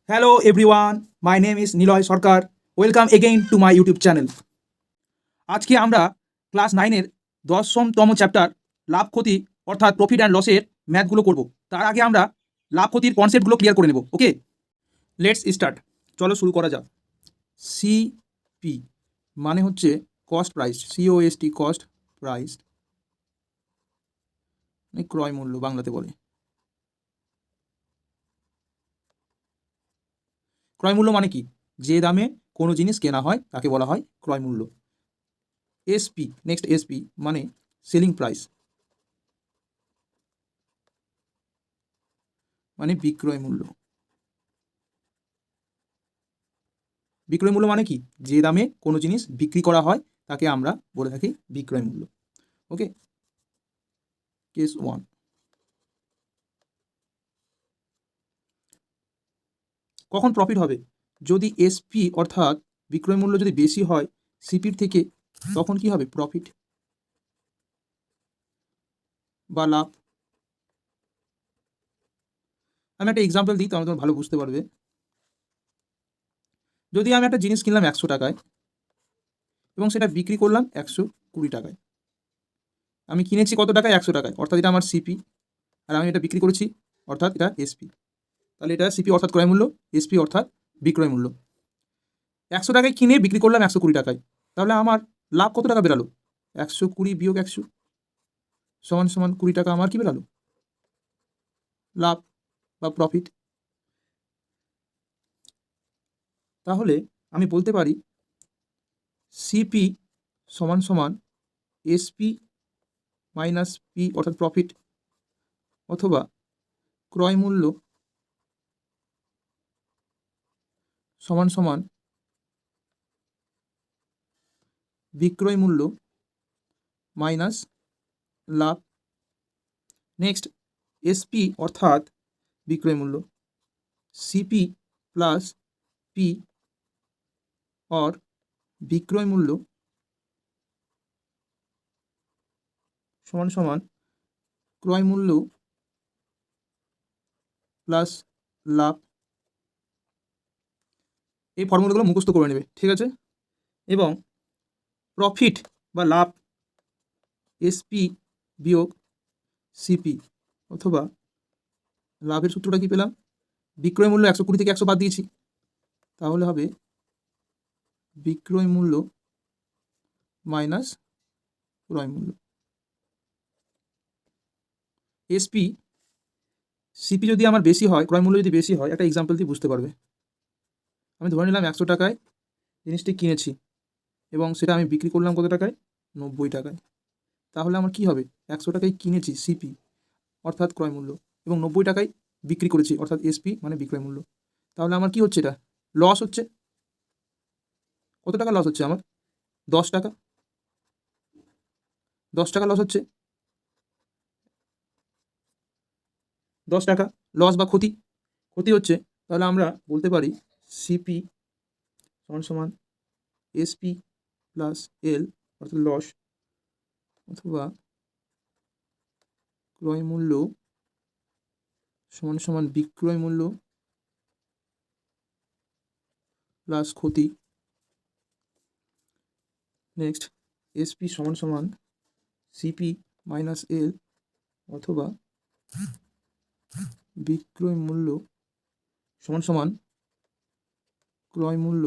Hello everyone, my name is Niloy Sarkar. Welcome again to my YouTube channel. আজকে আমরা class 9-এর 10তম chapter লাভ ক্ষতি অর্থাৎ profit and লসের ম্যাথগুলো করব। তার আগে আমরা লাভ ক্ষতির কনসেপ্টগুলো ক্লিয়ার করে নেব। ওকে, লেটস স্টার্ট। চলো শুরু করা যাক। সিপি মানে হচ্ছে কস্ট প্রাইস, সিওএসটি কস্ট প্রাইস, ক্রয় মূল্য বাংলাতে বলে। ক্রয় মূল্য মানে কি? যে দামে কোনো জিনিস কেনা হয় তাকে বলা হয় ক্রয় মূল্য। এসপি, নেক্সট এসপি মানে সেলিং প্রাইস, মানে বিক্রয় মূল্য। বিক্রয় মূল্য মানে কি? যে দামে কোনো জিনিস বিক্রি করা হয় তাকে আমরা বলে থাকি বিক্রয় মূল্য। ওকে, কেস 1। কখন প্রফিট হবে? যদি এসপি অর্থাৎ বিক্রয় মূল্য যদি বেশি হয় সিপির থেকে, তখন কি হবে? প্রফিট বা লাভ। আমি একটা এক্সাম্পল দিই, তাহলে তোমরা ভালো বুঝতে পারবে। যদি আমি একটা জিনিস কিনলাম 100 টাকায় এবং সেটা বিক্রি করলাম 120 টাকায়। আমি কিনেছি কত টাকায়? 100 টাকায়, অর্থাৎ এটা আমার সিপি, আর আমি এটা বিক্রি করেছি অর্থাৎ এটা এসপি। তাহলে এটা সিপি অর্থাৎ ক্রয় মূল্য, এসপি অর্থাৎ বিক্রয় মূল্য। 100 টাকায় কিনে বিক্রি করলাম 120 টাকায়, তাহলে আমার লাভ কত টাকা বেরালো? 120 বিয়োগ 100 সমান সমান 20 টাকা। আমার কি বেরালো? লাভ বা প্রফিট। তাহলে আমি বলতে পারি সিপি সমান সমান এসপি মাইনাস পি অর্থাৎ প্রফিট, অথবা ক্রয় মূল্য সমান সমান বিক্রয় মূল্য মাইনাস লাভ। নেক্সট এসপি অর্থাৎ বিক্রয় মূল্য, সিপি প্লাস পি और বিক্রয় মূল্য সমান সমান ক্রয় মূল্য প্লাস লাভ। এই ফর্মুলাগুলো মুখস্থ করে নেবে, ঠিক আছে? এবং প্রফিট বা লাভ এসপি বিয়োগ সিপি, অথবা লাভের সূত্রটা কি পেলাম? বিক্রয় মূল্য 120 থেকে 100 বাদ দিয়েছি, তাহলে হবে বিক্রয় মূল্য মাইনাস ক্রয় মূল্য। এসপি সিপি যদি আমার বেশি হয়, ক্রয় মূল্য যদি বেশি হয়, একটা এক্সাম্পল দিয়ে বুঝতে পারবে। আমি ধরে নিলাম 100 টাকায় জিনিসটি কিনেছি এবং সেটা আমি বিক্রি করলাম কত টাকায়? 90 টাকায়। তাহলে আমার কি হবে? 100 টাকায় কিনেছি সিপি অর্থাৎ ক্রয় মূল্য, এবং 90 টাকায় বিক্রি করেছি অর্থাৎ এসপি মানে বিক্রয় মূল্য। তাহলে আমার কি হচ্ছে? এটা লস হচ্ছে। কত টাকা লস হচ্ছে আমার? 10 টাকা। 10 টাকা লস হচ্ছে। 10 টাকা লস বা ক্ষতি, ক্ষতি হচ্ছে। তাহলে আমরা বলতে পারি সিপি সমান সমান এসপি প্লাস এল অর্থাৎ লস, অথবা ক্রয় মূল্য সমান সমান বিক্রয় মূল্য প্লাস ক্ষতি। নেক্সট এসপি সমান সমান সিপি মাইনাস এল, অথবা বিক্রয় মূল্য সমান সমান ক্রয় মূল্য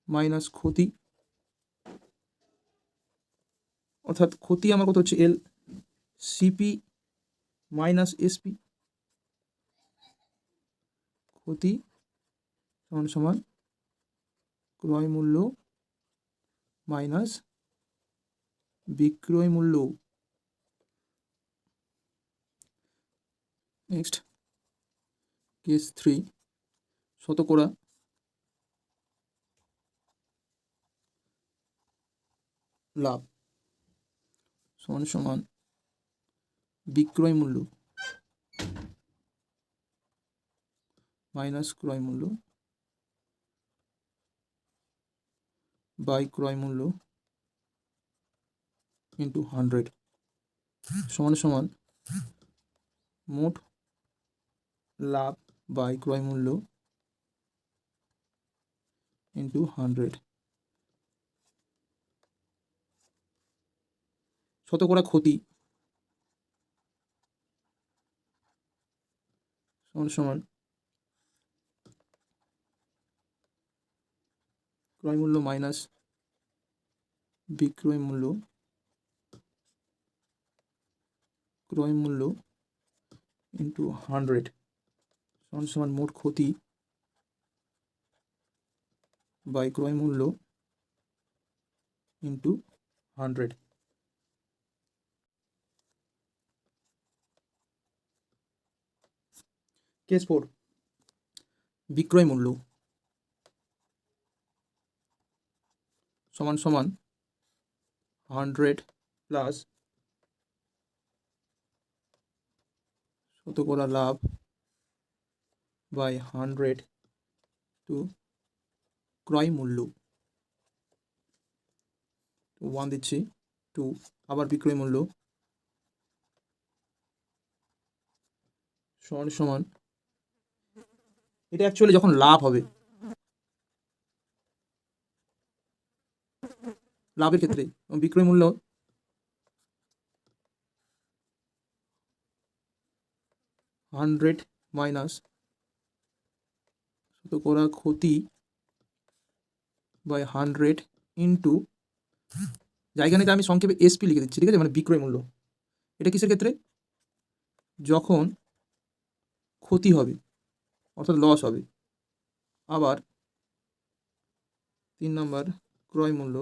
মাইনাস ক্ষতি, অর্থাৎ ক্ষতি আমার কত হচ্ছে? এল। সিপি মাইনাস এসপি, ক্ষতি সমান সমান ক্রয় মূল্য মাইনাস বিক্রয় মূল্য। নেক্সট কেস 3, শতকরা লাভ সমান সমান বিক্রয় মূল্য মাইনাস ক্রয় মূল্য বাই ক্রয় মূল্য ইন্টু 100 সমান সমান মোট লাভ বাই ক্রয় মূল্য ইন্টু 100 শতকরা ক্ষতি সমান সমান ক্রয় মূল্য মাইনাস বিক্রয় মূল্য ক্রয় মূল্য ইন্টু 100 সমান সমান মোট ক্ষতি বাই ক্রয় মূল্য ইন্টু 100। কেস 4 বিক্রয় মূল্য সমান সমান 100 প্লাস শতকরা লাভ বাই 100 টু ক্রয় মূল্য 1 দিচ্ছি 2 আবার বিক্রয় মূল্য সমান সমান এটা অ্যাকচুয়ালি যখন লাভ হবে, লাভের ক্ষেত্রে বিক্রয় মূল্য হান্ড্রেড মাইনাস শতকরা ক্ষতি বাই 100 ইন্টু জায়গাটাতে আমি সংক্ষেপে এসপি লিখে দিচ্ছি, ঠিক আছে, মানে বিক্রয় মূল্য। এটা কিসের ক্ষেত্রে? যখন ক্ষতি হবে অর্থাৎ লস হবে। আবার 3 নম্বর ক্রয় মূল্য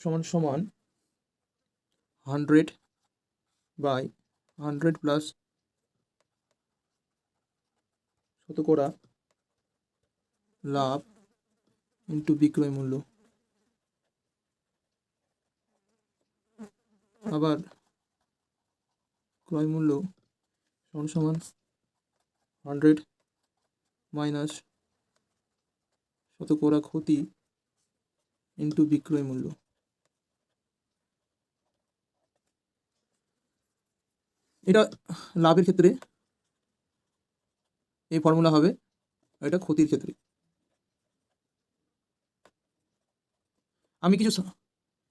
সমান সমান 100 বাই 100 প্লাস শতকরা লাভ ইন্টু বিক্রয় মূল্য। আবার ক্রয় মূল্য সমান সমান 100 মাইনাস শতকরা ক্ষতি ইন্টু বিক্রয় মূল্য। এটা লাভের ক্ষেত্রে এই ফর্মুলা হবে, এটা ক্ষতির ক্ষেত্রে। আমি কিছু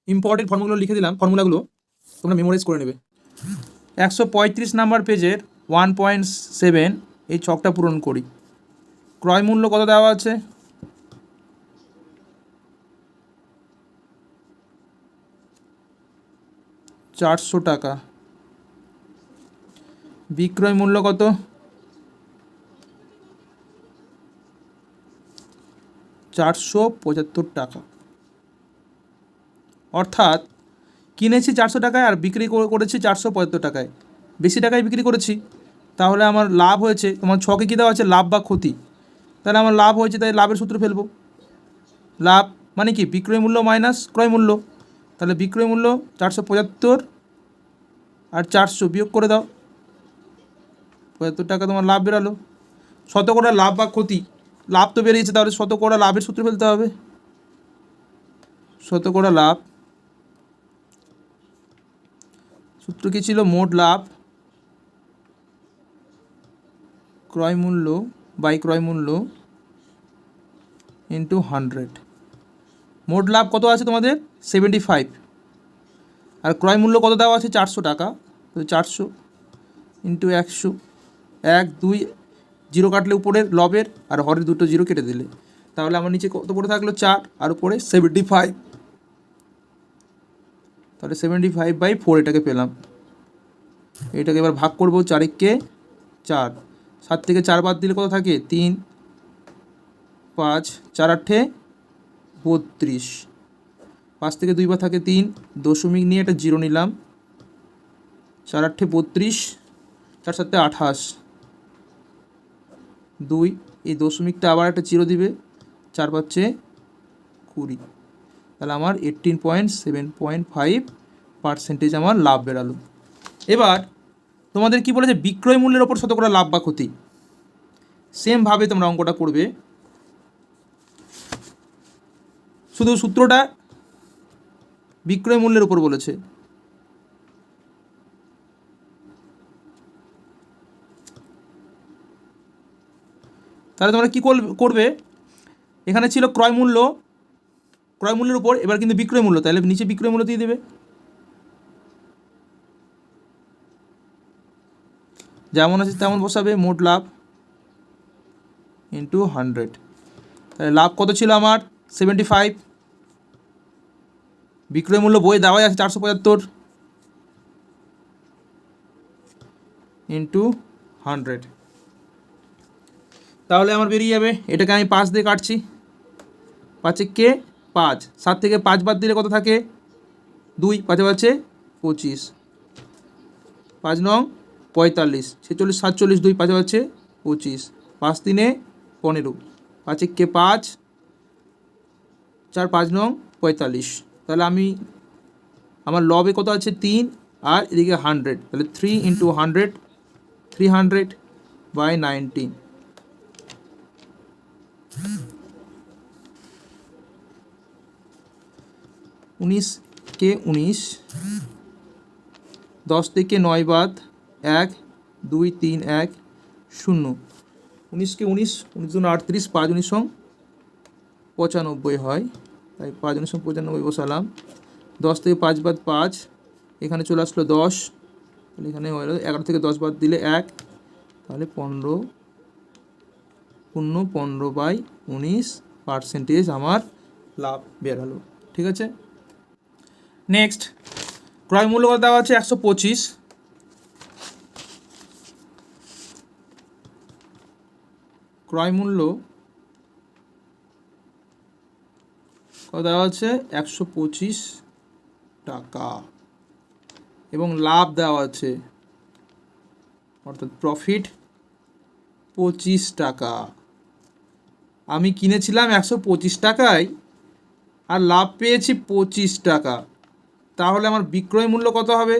ইম্পর্টেন্ট ফর্মুলাগুলো লিখে দিলাম, ফর্মুলাগুলো তোমরা মেমোরাইজ করে নেবে। 135 নাম্বার পেজের 1.7 এই ছকটা পূরণ করি। ক্রয় মূল্য কত দেওয়া আছে? 400 টাকা। বিক্রয় মূল্য কত? 475 টাকা। অর্থাৎ কিনেছি 400 টাকায় আর বিক্রি করেছি 475 টাকায়, বেশি টাকায় বিক্রি করেছি। তাহলে আমার লাভ হয়েছে, তোমার ছকে কী দেওয়া আছে? লাভ বা ক্ষতি। তাহলে আমার লাভ হয়েছে, তাই লাভের সূত্র ফেলবো। লাভ মানে কি? বিক্রয় মূল্য মাইনাস ক্রয় মূল্য। তাহলে বিক্রয় মূল্য 475 আর 400 বিয়োগ করে দাও, 75 টাকা তোমার লাভ বেরালো। শতকরা লাভ বা ক্ষতি, লাভ তো বেরিয়েছে, তাহলে শতকরা লাভের সূত্র ফেলতে হবে। শতকরা লাভ সূত্র কী ছিল? মোট লাভ ক্রয় মূল্য বাই ক্রয় মূল্য ইন্টু 100। মোট লাভ কত আছে তোমাদের? 75। আর ক্রয় মূল্য কত দেওয়া আছে? 400 টাকা। তো 400 ইন্টু 100, 1 2 জিরো কাটলে উপরের লবের আর হরের দুটো জিরো কেটে দিলে, তাহলে আমার নিচে কত পড়ে থাকলো? 4 আর উপরে 75। তাহলে 75/4 এটাকে পেলাম। এটাকে এবার ভাগ করবো, 4 × 4, 7 থেকে 4 বাদ দিলে কত থাকে? 3 5 4 8 32, 5 থেকে 2 বার থাকে 3, দশমিক নিয়ে একটা জিরো নিলাম, 4 8 32, 4 7 28, 2 এই দশমিকটা আবার একটা জিরো দিবে, 4 5 20। তাহলে আমার 18.7.5% আমার লাভ বেরালো। এবার তোমাদের কি বলেছে? বিক্রয় মূল্যের ওপর শতকরা লাভ বা ক্ষতি। সেমভাবে তোমরা অঙ্কটা করবে, শুধু সূত্রটা বিক্রয় মূল্যের উপর বলেছে। তাহলে তোমরা কী করবে, এখানে ছিল ক্রয় মূল্যের উপর, এবার কিন্তু বিক্রয় মূল্য, তাহলে নিচে বিক্রয় মূল্য দিয়ে দেবে। যেমন আছে তেমন বসাবে, মোট লাভ ইন্টু 100। তাহলে লাভ কত ছিল আমার 75, বিক্রয় মূল্য বই দেওয়াই আছে 475 ইন্টু 100। তাহলে আমার বেরিয়ে যাবে, এটাকে আমি 5 দিয়ে কাটছি, 5 কে 5, 7 থেকে 5 বাদ দিলে কত থাকে 2, 5 আছে 25, 5 নং 45, 46, 47, 2 5 আছে 25, 5 3 15, 5 কে 5, 4 5 নং 45। তাহলে আমার লবে কত আছে 3, আর এদিকে 100, তাহলে 3 ইন্টু 100, 300/19। 19 কে 19, 10 থেকে 9 বাদ 1 2 3 1 0, 19 কে 19, 19 × 38, 5 19 95 হয়, তাই 5 19 95 বসালাম। 10 থেকে 5 বাদ 5, এখানে চলে আসলো 10, তাহলে এখানে হলো 11 থেকে 10 বাদ দিলে 1, তাহলে 15/19% আমার লাভ বের হলো। ঠিক আছে, নেক্সট ক্রয় মূল্য কত দেওয়া আছে 125, ক্রয় মূল্য কত দেওয়া আছে 125 টাকা, এবং লাভ দেওয়া আছে অর্থাৎ প্রফিট 25 টাকা। আমি কিনেছিলাম 125 টাকায় আর লাভ পেয়েছি 25 টাকা, তাহলে আমার বিক্রয় মূল্য কত হবে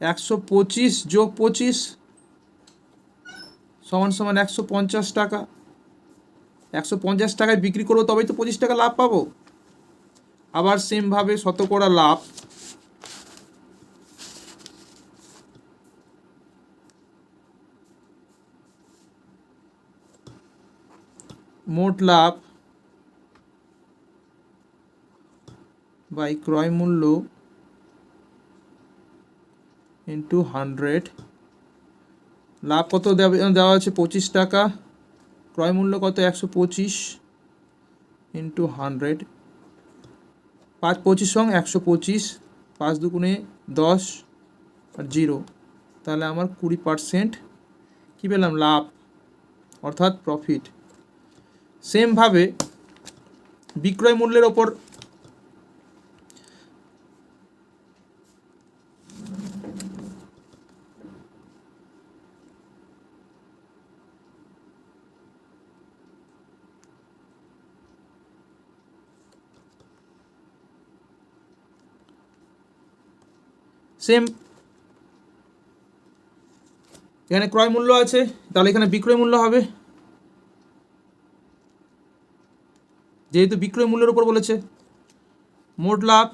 125 যোগ 25 সমান 150 টাকা। 150 টাকায় বিক্রি করবো তবেই তো 25 টাকা লাভ পাবো। আবার সেমভাবে শতকরা লাভ, মোট লাভ বাই ক্রয় মূল্য ইন্টু 100। লাভ কত দেওয়া আছে 25 টাকা, ক্রয় মূল্য কত 125 ইন্টু 100, 5 25 সং 125, 5 2 10 আর 0, তাহলে আমার 20% কী পেলাম লাভ, অর্থাৎ প্রফিট। সেমভাবে বিক্রয় মূল্যের ওপর সেম, এখানে ক্রয় মূল্য আছে, তাহলে এখানে বিক্রয় মূল্য হবে, যেহেতু বিক্রয় মূল্যের উপর বলেছে। মোট লাভ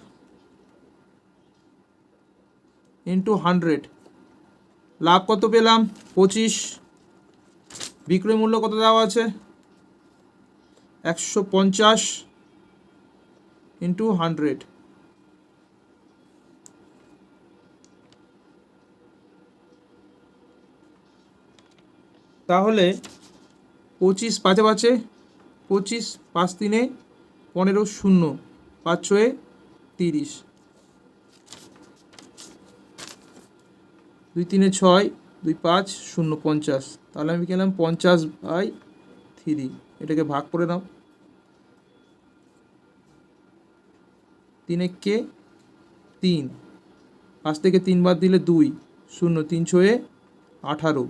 ইন্টু 100, লাভ কত পেলাম 25, বিক্রয় মূল্য কত দেওয়া আছে 150 ইন্টু 100, তাহলে 25 5 5 25, 5 3 15 0, 5 6 30, 2 3 6 2 5 0 50, তাহলে আমি গেলাম 50/3, এটাকে ভাগ করে নাও, 3 কে 3, 5 থেকে 3 বাদ দিলে 2, 0 3 6 18,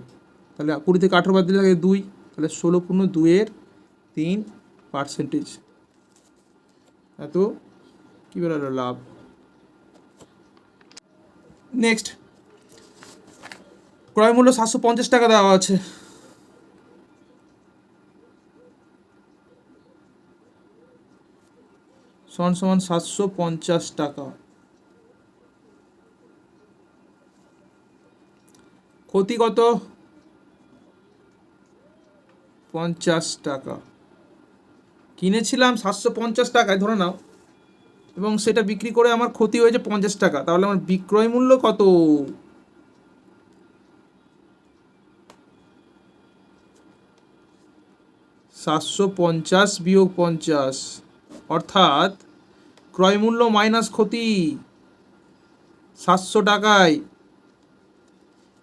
তাহলে 20 থেকে 18 বাদ দিলে থাকে 2, তাহলে 16.2%, এত কী বেরোলো লাভ। নেক্সট ক্রয় মূল্য 750 টাকা দেওয়া আছে, সমান 750 টাকা। ক্ষতি কত? 50 টাকা। কিনেছিলাম 750 টাকায় ধরে নাও, এবং সেটা বিক্রি করে আমার ক্ষতি হয়েছে 50 টাকা। তাহলে আমার বিক্রয় মূল্য কত? 750 বিয়োগ 50, অর্থাৎ ক্রয় মূল্য মাইনাস ক্ষতি। 700 টাকায়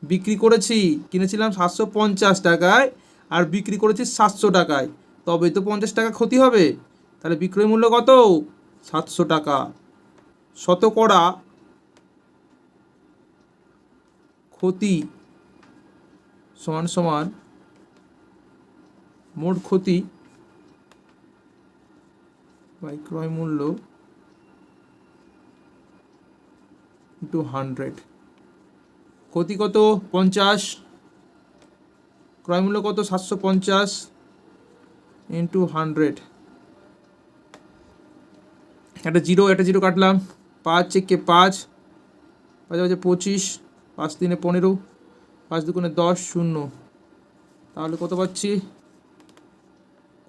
বিক্রি করেছি, কিনেছিলাম 750 টাকায় আর বিক্রি করেছি 700 টাকায়, তবে তো 50 টাকা ক্ষতি হবে। তাহলে বিক্রয় মূল্য কত? 700 টাকা। শতকরা ক্ষতি সমান সমান মোট ক্ষতি বাই ক্রয় মূল্য ইন্টু 100। ক্ষতি কত? 50, ক্রয় মূল্য কত? 750 ইন্টু 100। একটা জিরো কাটলাম, 5 একে 5, 5 5 25, 5 3 15, 5 2 10, 0। তাহলে কত পাচ্ছি?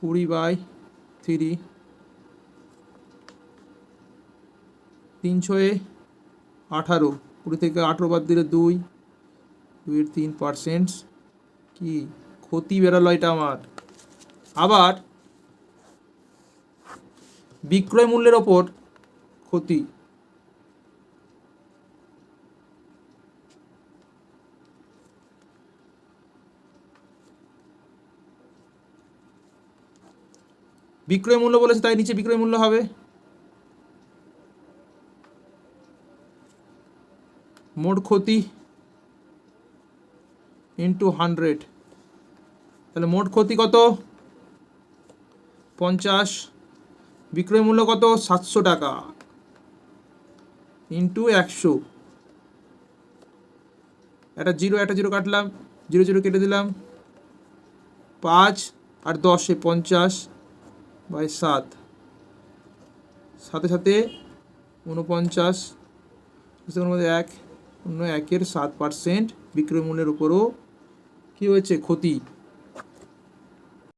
20/3, 3 6 18, 20 থেকে 18 বাদ দিলে 2, 2 3% কি ক্ষতি বেরোলো এটা আমার। আবার বিক্রয় মূল্যের ওপর ক্ষতি, বিক্রয় মূল্য বলেছে তাই নিচে বিক্রয় মূল্য হবে। মোট ক্ষতি ইন্টু 100। তাহলে মোট ক্ষতি কত? 50, বিক্রয় মূল্য কত? 700 টাকা ইন্টু 100। একটা জিরো কাটলাম, 0 0 কেটে দিলাম, 5 আর 10 50 বাই 7, সাথে সাথে 49, মধ্যে 1, 1 এর 7% বিক্রয় মূল্যের উপরও কী হয়েছে? ক্ষতি।